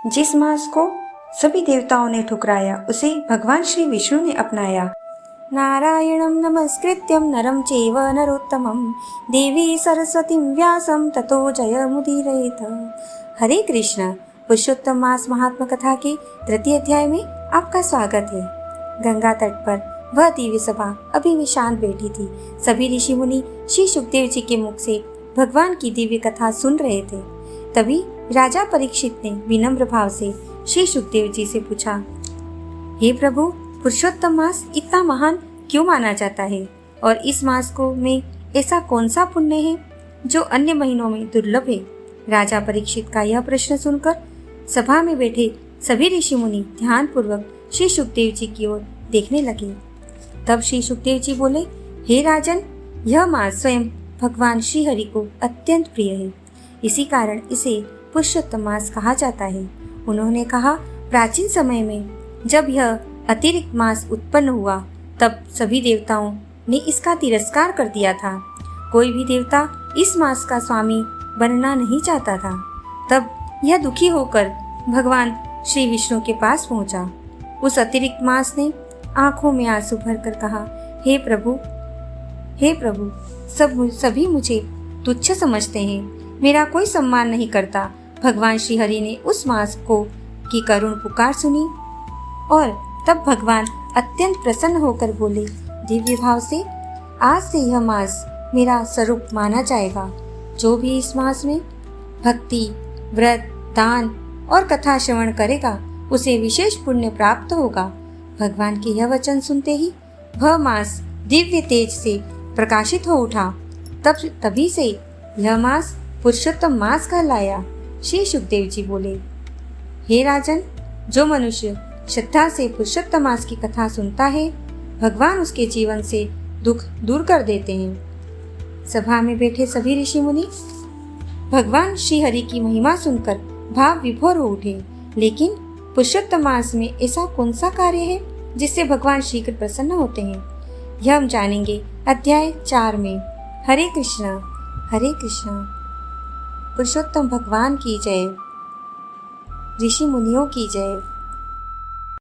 जिस मांस को सभी देवताओं ने ठुकराया उसे भगवान श्री विष्णु ने अपनाया। नारायणं नमस्कृत्यं नरं चैव नरोत्तमं देवी सरस्वतीं व्यासं ततो जयमुदीरयेत्। हरे कृष्ण। पुरुषोत्तम मास महात्मा कथा के तृतीय अध्याय में आपका स्वागत है। गंगा तट पर वह दिव्य सभा अभी भी शांत बैठी थी। सभी ऋषि मुनि श्री सुखदेव जी के मुख से भगवान की दिव्य कथा सुन रहे थे। तभी राजा परीक्षित ने विनम्र भाव से श्री सुखदेव जी से पूछा, हे प्रभु, पुरुषोत्तम मास इतना महान क्यों माना जाता है और इस मास को में ऐसा कौन सा पुण्य है जो अन्य महीनों में दुर्लभ है। राजा परीक्षित का यह प्रश्न सुनकर सभा में बैठे सभी ऋषि मुनि ध्यान पूर्वक श्री सुखदेव जी की ओर देखने लगे। तब श्री सुखदेव जी बोले, हे राजन, यह मास स्वयं भगवान श्री हरि को अत्यंत प्रिय है, इसी कारण इसे पुरुषोत्तम मास कहा जाता है। उन्होंने कहा, प्राचीन समय में जब यह अतिरिक्त मास उत्पन्न हुआ तब सभी देवताओं ने इसका तिरस्कार कर दिया था। कोई भी देवता इस मास का स्वामी बनना नहीं चाहता था। तब यह दुखी होकर भगवान श्री विष्णु के पास पहुंचा। उस अतिरिक्त मास ने आंखों में आंसू भरकर कहा, हे प्रभु, सभी मुझे तुच्छ समझते हैं, मेरा कोई सम्मान नहीं करता। भगवान श्री हरि ने उस मास की करुण पुकार सुनी और तब भगवान अत्यंत प्रसन्न होकर बोले, दिव्य भाव से आज से यह मास मेरा स्वरूप माना जाएगा। जो भी इस मास में भक्ति, व्रत, दान और कथा श्रवण करेगा उसे विशेष पुण्य प्राप्त होगा। भगवान के यह वचन सुनते ही वह मास दिव्य तेज से प्रकाशित हो उठा। तभी से यह मास पुरुषोत्तम मास कहलाया। श्री सुखदेव जी बोले, हे राजन, जो मनुष्य श्रद्धा से पुरुषोत्तम मास की कथा सुनता है भगवान उसके जीवन से दुख दूर कर देते हैं। सभा में बैठे सभी ऋषि मुनि भगवान श्री हरि की महिमा सुनकर भाव विभोर हो उठे। लेकिन पुरुषोत्तम मास में ऐसा कौन सा कार्य है जिससे भगवान शीघ्र प्रसन्न होते हैं, यह हम जानेंगे अध्याय 4 में। हरे कृष्णा। हरे कृष्णा। पुरुषोत्तम भगवान की जय। ऋषि मुनियों की जय।